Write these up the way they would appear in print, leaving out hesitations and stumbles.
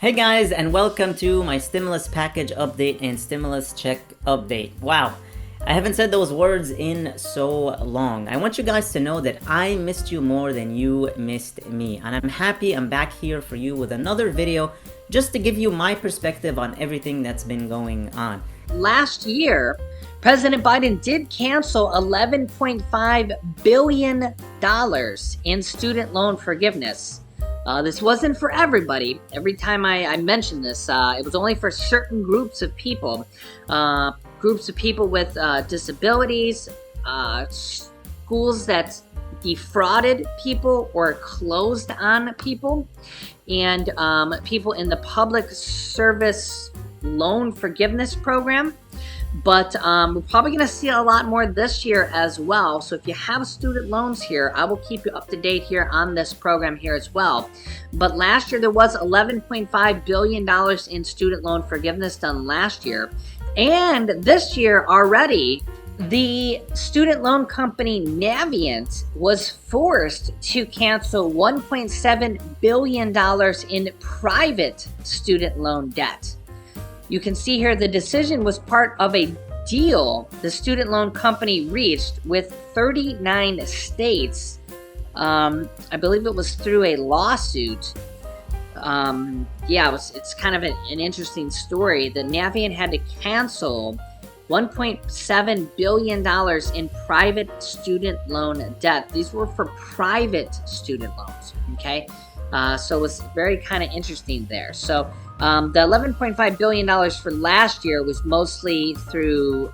Hey guys, and welcome to my stimulus package update and stimulus check update. Wow, I haven't said those words in so long. I want you guys to know that I missed you more than you missed me, and I'm happy I'm back here for you with another video just to give you my perspective on everything that's been going on. Last year, President Biden did cancel $11.5 billion in student loan forgiveness. This wasn't for everybody. Every time I mention this, it was only for certain groups of people. Groups of people with disabilities, schools that defrauded people or closed on people, and people in the public service loan forgiveness program. But we're probably going to see a lot more this year as well. So if you have student loans here, I will keep you up to date here on this program here as well. But last year there was $11.5 billion in student loan forgiveness done last year. And this year already, the student loan company Navient was forced to cancel $1.7 billion in private student loan debt. You can see here the decision was part of a deal the student loan company reached with 39 states. I believe it was through a lawsuit. It's kind of an interesting story. The Navient had to cancel $1.7 billion in private student loan debt. These were for private student loans, okay? So it was very kind of interesting there. So the $11.5 billion for last year was mostly through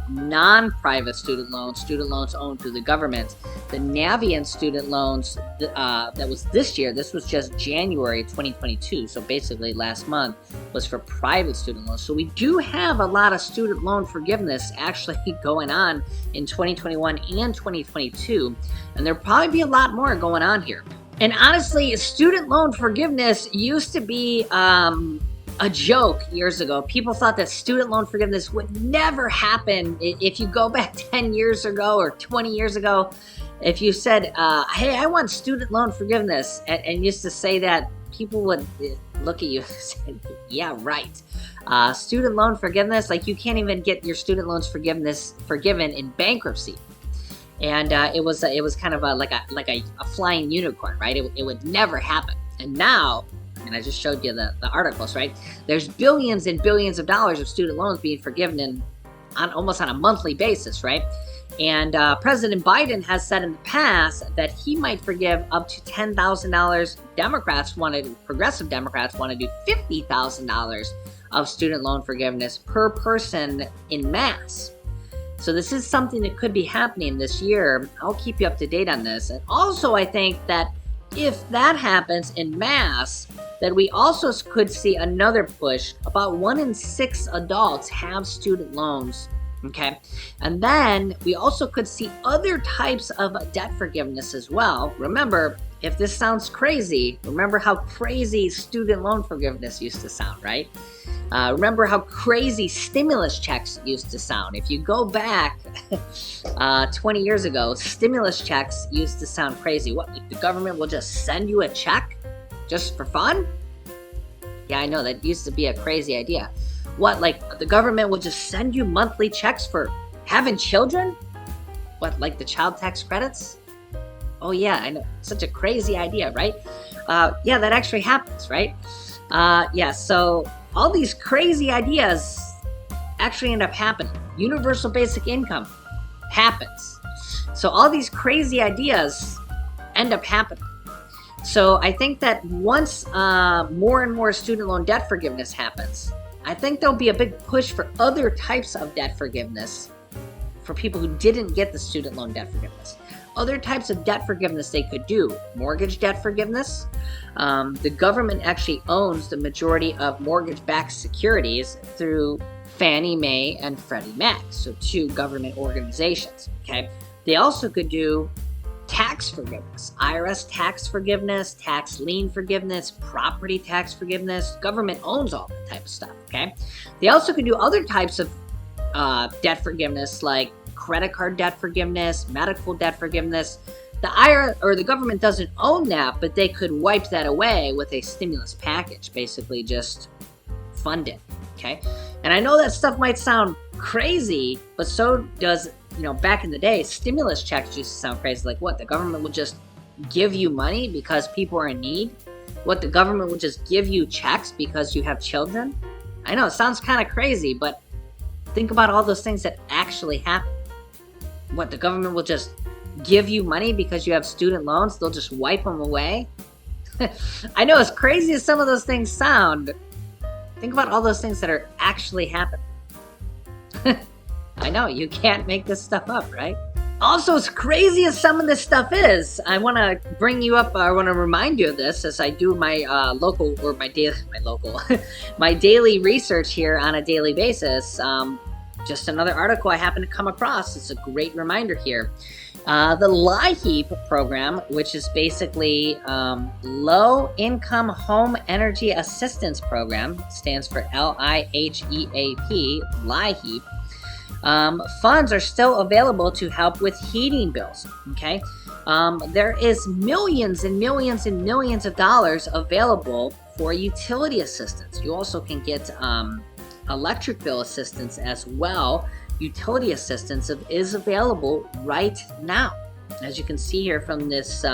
non-private student loans owned through the government. The Navient student loans, that was this year, this was just January 2022, so basically last month, was for private student loans. So we do have a lot of student loan forgiveness actually going on in 2021 and 2022, and there'll probably be a lot more going on here. And honestly, student loan forgiveness used to be a joke years ago. People thought that student loan forgiveness would never happen. If you go back 10 years ago or 20 years ago, if you said, hey, I want student loan forgiveness, and used to say that, people would look at you and say, yeah, right. Student loan forgiveness, like you can't even get your student loans forgiven in bankruptcy. And it was kind of like a flying unicorn, right? It would never happen. And now, and I just showed you the articles, right? There's billions and billions of dollars of student loans being forgiven almost on a monthly basis, right? And President Biden has said in the past that he might forgive up to $10,000. Progressive Democrats want to do $50,000 of student loan forgiveness per person in mass. So this is something that could be happening this year. I'll keep you up to date on this. And also, I think that if that happens in mass, that we also could see another push. About 1 in 6 adults have student loans, okay? And then we also could see other types of debt forgiveness as well. Remember, if this sounds crazy, remember how crazy student loan forgiveness used to sound, right? Remember how crazy stimulus checks used to sound. If you go back 20 years ago, stimulus checks used to sound crazy. What, like the government will just send you a check just for fun? Yeah, I know, that used to be a crazy idea. What, like the government will just send you monthly checks for having children? What, like the child tax credits? Oh yeah, I know, such a crazy idea, right? Yeah, that actually happens, right? So all these crazy ideas actually end up happening. Universal basic income happens. So all these crazy ideas end up happening. So I think that once more and more student loan debt forgiveness happens, I think there'll be a big push for other types of debt forgiveness for people who didn't get the student loan debt forgiveness. Other types of debt forgiveness they could do. Mortgage debt forgiveness. The government actually owns the majority of mortgage-backed securities through Fannie Mae and Freddie Mac, so 2 government organizations, okay? They also could do tax forgiveness, IRS tax forgiveness, tax lien forgiveness, property tax forgiveness. Government owns all that type of stuff, okay? They also could do other types of debt forgiveness like credit card debt forgiveness, medical debt forgiveness. the IRS or the government doesn't own that, but they could wipe that away with a stimulus package, basically just fund it, okay? And I know that stuff might sound crazy, but so does, back in the day, stimulus checks used to sound crazy. Like what, the government would just give you money because people are in need? What, the government would just give you checks because you have children? I know, it sounds kind of crazy, but think about all those things that actually happen. What, the government will just give you money because you have student loans? They'll just wipe them away? I know, as crazy as some of those things sound, think about all those things that are actually happening. I know, you can't make this stuff up, right? Also, as crazy as some of this stuff is, I want to bring you up, I want to remind you of this as I do my my daily research here on a daily basis. Just another article I happen to come across. It's a great reminder here. The LIHEAP program, which is basically Low Income Home Energy Assistance Program, stands for LIHEAP, LIHEAP. Funds are still available to help with heating bills, okay? There is millions and millions and millions of dollars available for utility assistance. You also can get electric bill assistance as well. Utility assistance is available right now. As you can see here from this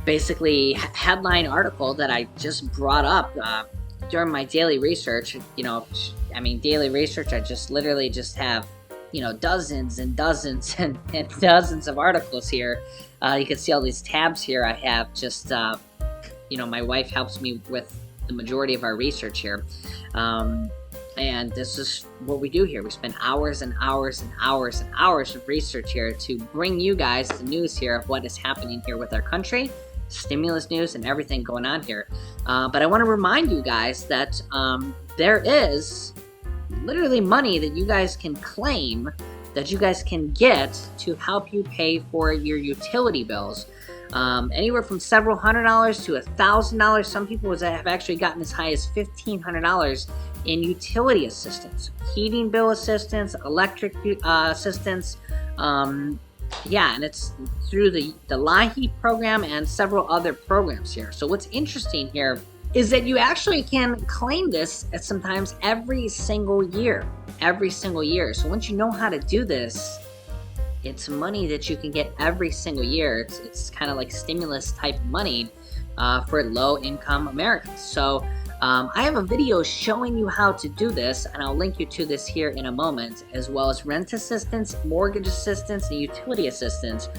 basically headline article that I just brought up during my daily research. Daily research, I just literally just have, dozens and dozens and dozens of articles here. You can see all these tabs here. I have just, my wife helps me with the majority of our research here. And this is what we do here. We spend hours and hours and hours and hours of research here to bring you guys the news here of what is happening here with our country, stimulus news, and everything going on here. But I want to remind you guys that there is literally money that you guys can claim, that you guys can get to help you pay for your utility bills. Anywhere from several $100s to $1,000. Some people have actually gotten as high as $1,500 in utility assistance, heating bill assistance, electric assistance. And it's through the LIHEAP program and several other programs here. So what's interesting here is that you actually can claim this at sometimes every single year. So once you know how to do this, it's money that you can get every single year. It's kind of like stimulus type money for low-income Americans. So I have a video showing you how to do this, and I'll link you to this here in a moment, as well as rent assistance, mortgage assistance, and utility assistance.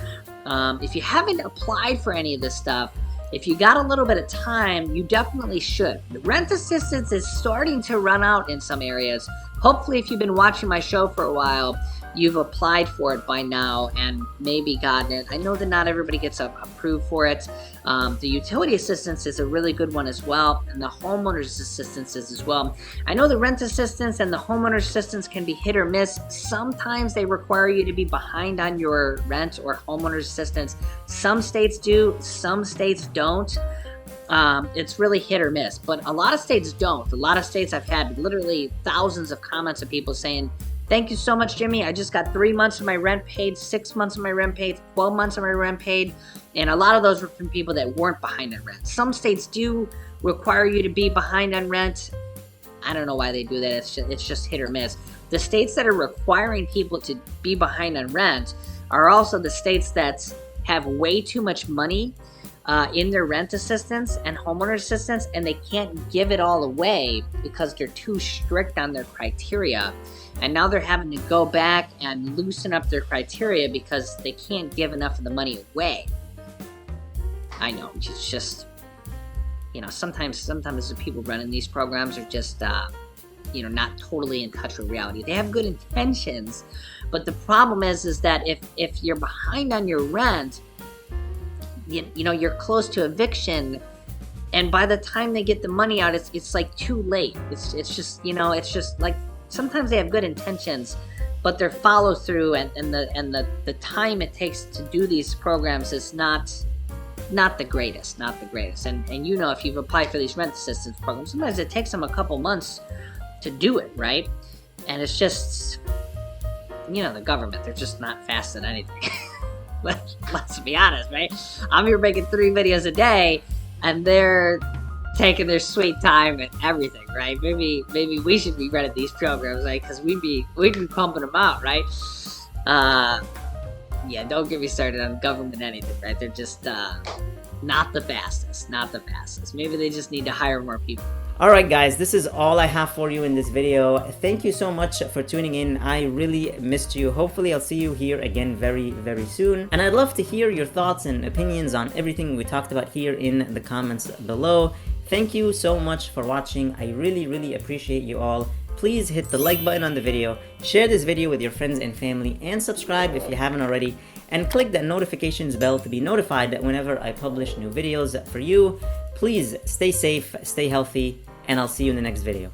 If you haven't applied for any of this stuff, if you got a little bit of time, you definitely should. The rent assistance is starting to run out in some areas. Hopefully, if you've been watching my show for a while, you've applied for it by now and maybe gotten it. I know that not everybody gets approved for it. The utility assistance is a really good one as well, and the homeowner's assistance is as well. I know the rent assistance and the homeowner's assistance can be hit or miss. Sometimes they require you to be behind on your rent or homeowner's assistance. Some states do, some states don't. It's really hit or miss, but a lot of states don't. A lot of states, I've had literally thousands of comments of people saying, "Thank you so much, Jimmy. I just got 3 months of my rent paid, 6 months of my rent paid, 12 months of my rent paid." And a lot of those were from people that weren't behind on rent. Some states do require you to be behind on rent. I don't know why they do that. It's just hit or miss. The states that are requiring people to be behind on rent are also the states that have way too much money in their rent assistance and homeowner assistance, and they can't give it all away because they're too strict on their criteria. And now they're having to go back and loosen up their criteria because they can't give enough of the money away. I know, it's just, sometimes the people running these programs are just, not totally in touch with reality. They have good intentions, but the problem is that if you're behind on your rent, you're close to eviction, and by the time they get the money out, it's like too late. It's just like, sometimes they have good intentions, but their follow through and the time it takes to do these programs is not the greatest. And if you've applied for these rent assistance programs, sometimes it takes them a couple months to do it, right? And it's just, the government, they're just not fast at anything. Let's be honest, right? I'm here making 3 videos a day, and they're taking their sweet time and everything, right? Maybe we should be running these programs, right? Because we'd be pumping them out, right? Yeah, don't get me started on government anything, right? They're just not the fastest, Maybe they just need to hire more people. Alright guys, this is all I have for you in this video. Thank you so much for tuning in. I really missed you. Hopefully I'll see you here again very, very soon. And I'd love to hear your thoughts and opinions on everything we talked about here in the comments below. Thank you so much for watching. I really, really appreciate you all. Please hit the like button on the video, share this video with your friends and family, and subscribe if you haven't already, and click that notifications bell to be notified that whenever I publish new videos for you. Please stay safe, stay healthy, and I'll see you in the next video.